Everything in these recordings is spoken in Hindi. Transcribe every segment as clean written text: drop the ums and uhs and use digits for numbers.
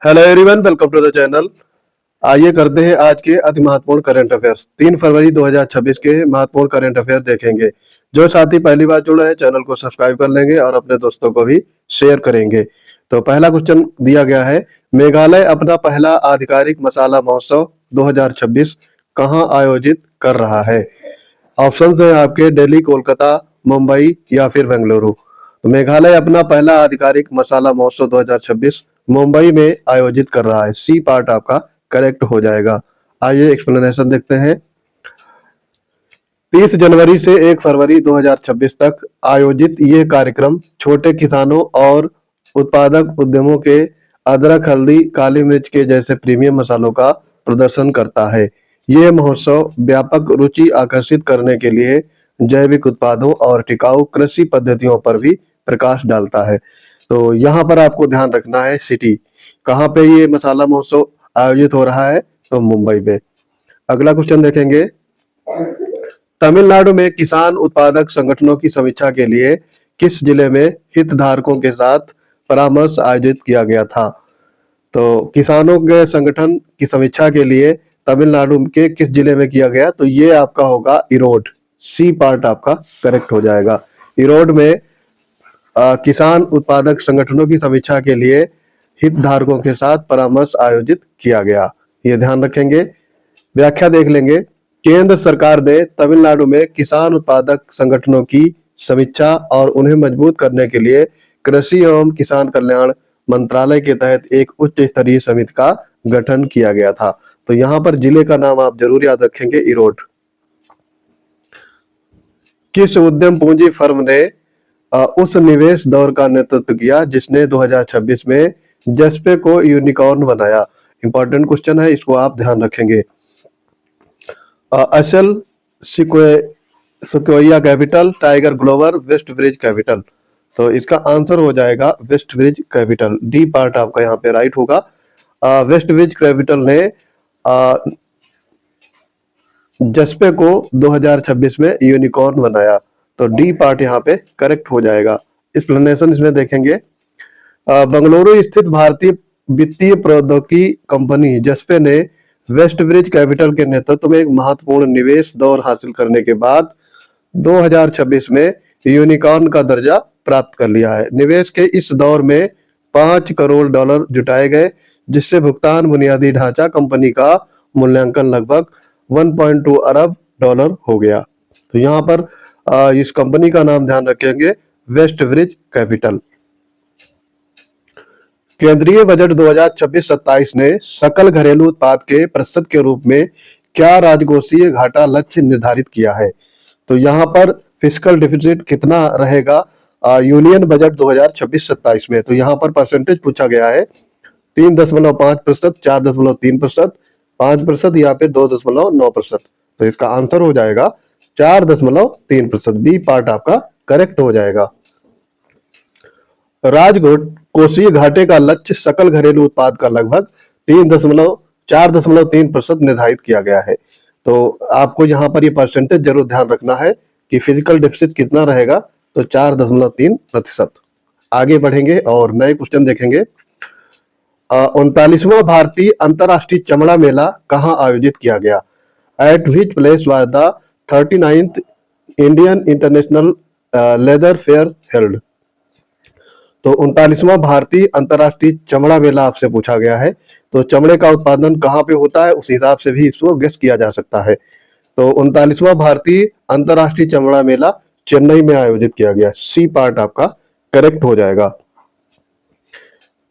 Hello everyone, welcome to the channel. आइए करते हैं आज के अति महत्वपूर्ण करंट अफेयर्स। 3 फरवरी 2026 के महत्वपूर्ण करंट अफेयर देखेंगे। जो साथी पहली बार जुड़े हैं चैनल को सब्सक्राइब कर लेंगे और अपने दोस्तों को भी शेयर करेंगे। तो पहला क्वेश्चन दिया गया है, मेघालय अपना पहला आधिकारिक मसाला महोत्सव 2026 कहाँ आयोजित कर रहा है? ऑप्शन है आपके दिल्ली, कोलकाता, मुंबई या फिर बेंगलुरु। तो मेघालय अपना पहला आधिकारिक मसाला महोत्सव 2026 मुंबई में आयोजित कर रहा है। सी पार्ट आपका करेक्ट हो जाएगा। आइए एक्सप्लेनेशन देखते हैं। 30 जनवरी से 1 फरवरी 2026 तक आयोजित ये कार्यक्रम छोटे किसानों और उत्पादक उद्यमों के अदरक, हल्दी, काली मिर्च के जैसे प्रीमियम मसालों का प्रदर्शन करता है। ये महोत्सव व्यापक रुचि आकर्षित करने के लिए जैविक उत्पादों और टिकाऊ कृषि पद्धतियों पर भी प्रकाश डालता है। तो यहाँ पर आपको ध्यान रखना है सिटी कहाँ पे ये मसाला महोत्सव आयोजित हो रहा है, तो मुंबई में। अगला क्वेश्चन देखेंगे, तमिलनाडु में किसान उत्पादक संगठनों की समीक्षा के लिए किस जिले में हितधारकों के साथ परामर्श आयोजित किया गया था? तो किसानों के संगठन की समीक्षा के लिए तमिलनाडु के किस जिले में किया गया? तो ये आपका होगा इरोड। सी पार्ट आपका करेक्ट हो जाएगा। इरोड में किसान उत्पादक संगठनों की समीक्षा के लिए हितधारकों के साथ परामर्श आयोजित किया गया। ये ध्यान रखेंगे। व्याख्या देख लेंगे। केंद्र सरकार ने तमिलनाडु में किसान उत्पादक संगठनों की समीक्षा और उन्हें मजबूत करने के लिए कृषि एवं किसान कल्याण मंत्रालय के तहत एक उच्च स्तरीय समिति का गठन किया गया था। तो यहाँ पर जिले का नाम आप जरूर याद रखेंगे, इरोड। किस उद्यम पूंजी फर्म ने उस निवेश दौर का नेतृत्व किया जिसने 2026 में जस्पे को यूनिकॉर्न बनाया? इंपॉर्टेंट क्वेश्चन है, इसको आप ध्यान रखेंगे। Accel, Sequoia Capital, Tiger Global, West Bridge Capital. तो इसका आंसर हो जाएगा West Bridge Capital. D part आपका यहाँ पे राइट होगा। वेस्ट ब्रिज कैपिटल ने जस्पे को 2026 में यूनिकॉर्न बनाया। तो डी पार्ट यहाँ पे करेक्ट हो जाएगा। एक्सप्लेनेशन इसमें देखेंगे। बंगलुरु स्थित भारतीय वित्तीय प्रौद्योगिकी कंपनी जस्पे ने वेस्ट ब्रिज कैपिटल के नेतृत्व में एक महत्वपूर्ण निवेश दौर हासिल करने के बाद 2026 में यूनिकॉर्न का दर्जा प्राप्त कर लिया है। निवेश के इस दौर में $5 करोड़ जुटाए गए, जिससे भुगतान बुनियादी ढांचा कंपनी का मूल्यांकन लगभग $1.2 अरब हो गया। तो यहाँ पर इस कंपनी का नाम ध्यान रखेंगे, वेस्ट ब्रिज कैपिटल। केंद्रीय बजट 2026-27 ने सकल घरेलू उत्पाद के प्रतिशत के रूप में क्या राजकोषीय घाटा लक्ष्य निर्धारित किया है? तो यहाँ पर फिस्कल डिफिसिट कितना रहेगा यूनियन बजट 2026-27 में? तो यहाँ पर परसेंटेज पूछा गया है। 3.5%, 4.3%, 5% या फिर 2.9%। तो इसका आंसर हो जाएगा 4.3%। बी पार्ट आपका करेक्ट हो जाएगा। राजकोषीय घाटे का लक्ष्य सकल घरेलू उत्पाद का लगभग 4.3% निर्धारित किया गया है। तो आपको यहाँ पर ये परसेंटेज जरूर ध्यान रखना है कि फिजिकल डेफिसिट कितना रहेगा, तो 4.3%। आगे बढ़ेंगे और नए क्वेश्चन देखेंगे। 39वां भारतीय अंतर्राष्ट्रीय चमड़ा मेला कहाँ आयोजित किया गया? Eight which place was the 39th Indian international leather fair held? तो 39वां भारतीय अंतर्राष्ट्रीय चमड़ा मेला आपसे पूछा गया है। तो चमड़े का उत्पादन कहाँ पे होता है, उस हिसाब से भी इसको गेस किया जा सकता है। तो 39वां भारतीय अंतर्राष्ट्रीय चमड़ा मेला चेन्नई में आयोजित किया गया। सी पार्ट आपका करेक्ट हो जाएगा।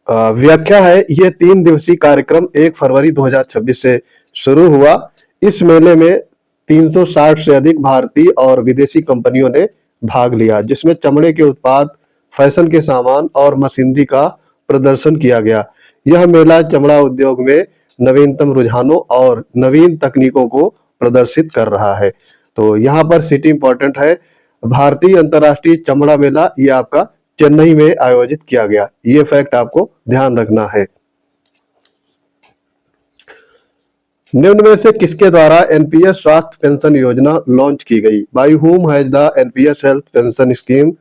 व्याख्या है, यह 3 दिवसीय कार्यक्रम 1 फरवरी 2026 से शुरू हुआ। इस मेले में 360 से अधिक भारतीय और विदेशी कंपनियों ने भाग लिया, जिसमें चमड़े के उत्पाद, फैशन के सामान और मशीनरी का प्रदर्शन किया गया। यह मेला चमड़ा उद्योग में नवीनतम रुझानों और नवीन तकनीकों को प्रदर्शित कर रहा है। तो यहाँ पर सिटी इंपॉर्टेंट है। भारतीय अंतर्राष्ट्रीय चमड़ा मेला ये आपका चेन्नई में आयोजित किया गया। ये फैक्ट आपको ध्यान रखना है। निम्न में से किसके द्वारा एनपीएस स्वास्थ्य पेंशन योजना लॉन्च की गई? By whom has the NPS health pension scheme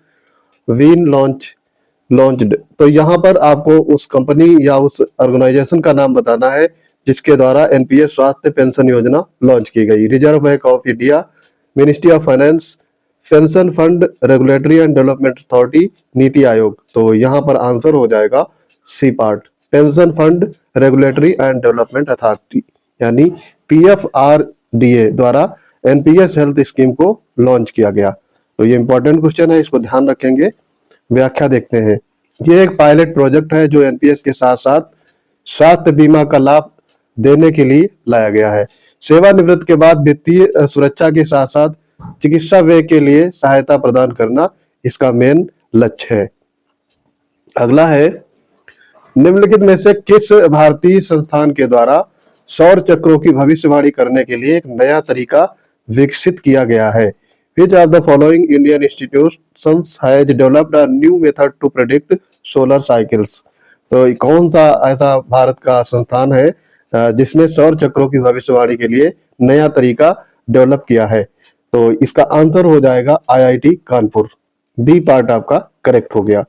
been launch? Launched. तो यहाँ पर आपको उस कंपनी या उस ऑर्गेनाइजेशन का नाम बताना है जिसके द्वारा एनपीएस स्वास्थ्य पेंशन योजना लॉन्च की गई। Reserve Bank of India, Ministry of Finance, Pension Fund Regulatory and Development Authority, Niti Aayog. तो यहाँ पर आंसर हो जाएगा C part, Pension Fund Regulatory and Development Authority, यानी पीएफआरडीए द्वारा एनपीएस हेल्थ स्कीम को लॉन्च किया गया। तो ये इंपॉर्टेंट क्वेश्चन है, इसको ध्यान रखेंगे। व्याख्या देखते हैं। ये एक पायलट प्रोजेक्ट है जो एनपीएस के साथ साथ स्वास्थ्य बीमा का लाभ देने के लिए लाया गया है। सेवानिवृत्ति के बाद वित्तीय सुरक्षा के साथ साथ चिकित्सा व्यय के लिए सहायता प्रदान करना इसका मेन लक्ष्य है। अगला है, निम्नलिखित में से किस भारतीय संस्थान के द्वारा सौर चक्रों की भविष्यवाणी करने के लिए एक नया तरीका विकसित किया गया है? Which of the following Indian institutions has developed a new method to predict solar cycles? तो कौन सा ऐसा भारत का संस्थान है जिसने सौर चक्रों की भविष्यवाणी के लिए नया तरीका डेवलप किया है? तो इसका आंसर हो जाएगा आईआईटी कानपुर। बी पार्ट आपका करेक्ट हो गया।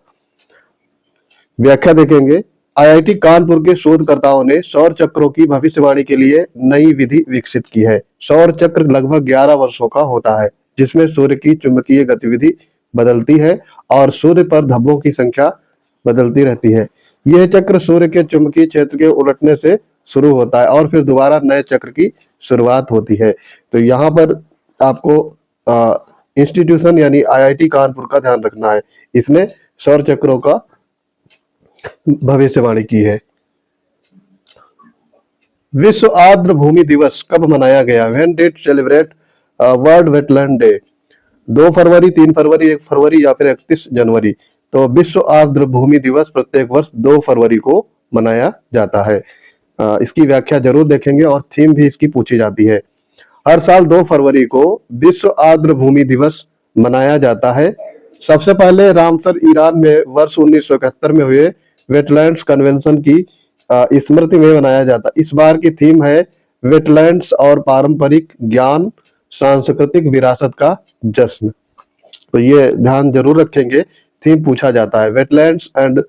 व्याख्या देखेंगे। आईआईटी कानपुर के शोधकर्ताओं ने सौर चक्रों की भविष्यवाणी के लिए नई विधि विकसित की है। सौर चक्र लगभग 11 वर्षों का होता है जिसमें सूर्य की चुंबकीय गतिविधि बदलती है और सूर्य पर धब्बों की संख्या बदलती रहती है। यह चक्र सूर्य के चुंबकीय क्षेत्र के उलटने से शुरू होता है और फिर दोबारा नए चक्र की शुरुआत होती है। तो यहाँ पर आपको इंस्टीट्यूशन यानी आईआईटी कानपुर का ध्यान रखना है, इसने सौर चक्रों का भविष्यवाणी की है। विश्व आर्द्र भूमि दिवस कब मनाया गया? When did celebrate world wetland day? 2 फरवरी, 3 फरवरी, 1 फरवरी या फिर 31 जनवरी? तो विश्व आर्द्र भूमि दिवस प्रत्येक वर्ष 2 फरवरी को मनाया जाता है। इसकी व्याख्या जरूर देखेंगे और थीम भी इसकी पूछी जाती है। हर साल 2 फरवरी को विश्व आर्द्र भूमि दिवस मनाया जाता है। सबसे पहले रामसर ईरान में वर्ष 1971 में हुए वेटलैंड्स कन्वेंशन की स्मृति में मनाया जाता। इस बार की थीम है वेटलैंड्स और पारंपरिक ज्ञान, सांस्कृतिक विरासत का जश्न। तो ये ध्यान जरूर रखेंगे, थीम पूछा जाता है वेटलैंड्स एंड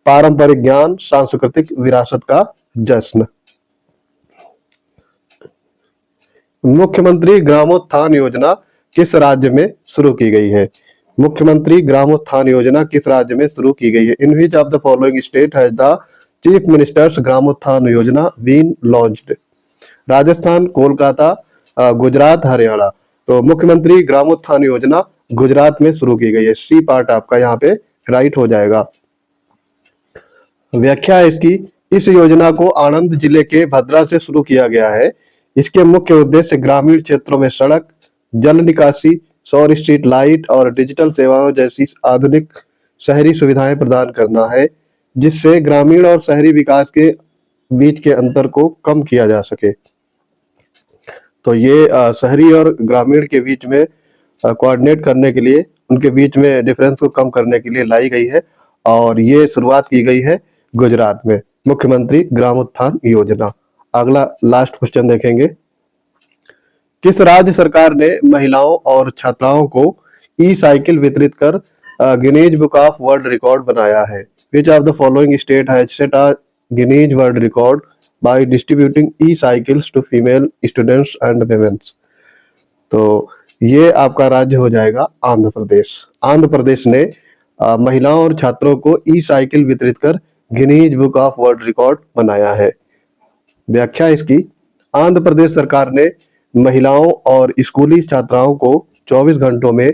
पारंपरिक ज्ञान, सांस्कृतिक विरासत का जश्न। मुख्यमंत्री ग्रामोत्थान योजना किस राज्य में शुरू की गई है? मुख्यमंत्री ग्रामोत्थान योजना किस राज्य में शुरू की गई है? In which of the following state has the chief ministers ग्रामोत्थान योजना बीन लॉन्च्ड? राजस्थान, कोलकाता, गुजरात, हरियाणा। तो मुख्यमंत्री ग्रामोत्थान योजना गुजरात में शुरू की गई है। सी पार्ट आपका यहाँ पे राइट हो जाएगा। व्याख्या है इसकी। इस योजना को आनंद जिले के भद्रा से शुरू किया गया है। इसके मुख्य उद्देश्य ग्रामीण क्षेत्रों में सड़क, जल निकासी, सौर स्ट्रीट लाइट और डिजिटल सेवाओं जैसी आधुनिक शहरी सुविधाएं प्रदान करना है, जिससे ग्रामीण और शहरी विकास के बीच के अंतर को कम किया जा सके। तो ये शहरी और ग्रामीण के बीच में कोऑर्डिनेट करने के लिए, उनके बीच में डिफरेंस को कम करने के लिए लाई गई है और ये शुरुआत की गई है गुजरात में, मुख्यमंत्री ग्रामोत्थान योजना। अगला लास्ट क्वेश्चन देखेंगे। किस राज्य सरकार ने महिलाओं और छात्राओं को ई साइकिल वितरित कर Guinness Book of World Record बनाया है? Which of the following state has set a Guinness World Record by distributing e cycles to female students and womens? तो ये आपका राज्य हो जाएगा आंध्र प्रदेश। आंध्र प्रदेश ने महिलाओं और छात्रों को ई साइकिल वितरित कर Guinness Book of World Record बनाया है। व्याख्या इसकी। आंध्र प्रदेश सरकार ने महिलाओं और स्कूली छात्राओं को 24 घंटों में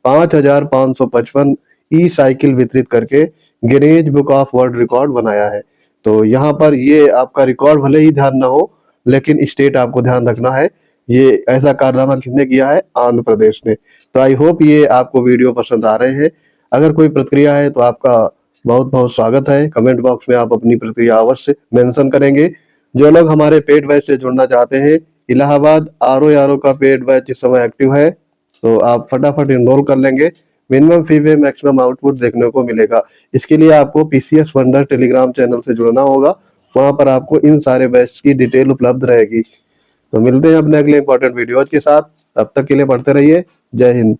5,555 ई साइकिल वितरित करके Guinness Book of World Record बनाया है। तो यहाँ पर ये आपका रिकॉर्ड भले ही ध्यान ना हो, लेकिन स्टेट आपको ध्यान रखना है। ये ऐसा कारनामा किसने किया है? आंध्र प्रदेश ने। तो आई होप ये आपको वीडियो पसंद आ रहे हैं। अगर कोई प्रतिक्रिया है तो आपका बहुत बहुत स्वागत है। कमेंट बॉक्स में आप अपनी प्रतिक्रिया अवश्य मेंशन करेंगे। जो लोग हमारे पेड बैच से जुड़ना चाहते हैं, इलाहाबाद आरओ का पेड बैच इस समय एक्टिव है, तो आप फटाफट इनरोल कर लेंगे। मिनिमम फी में मैक्सिमम आउटपुट देखने को मिलेगा। इसके लिए आपको पीसीएस वंडर टेलीग्राम चैनल से जुड़ना होगा, वहां पर आपको इन सारे बैच की डिटेल उपलब्ध रहेगी। तो मिलते हैं अपने अगले इंपॉर्टेंट वीडियोज के साथ। तब तक के लिए पढ़ते रहिए। जय हिंद।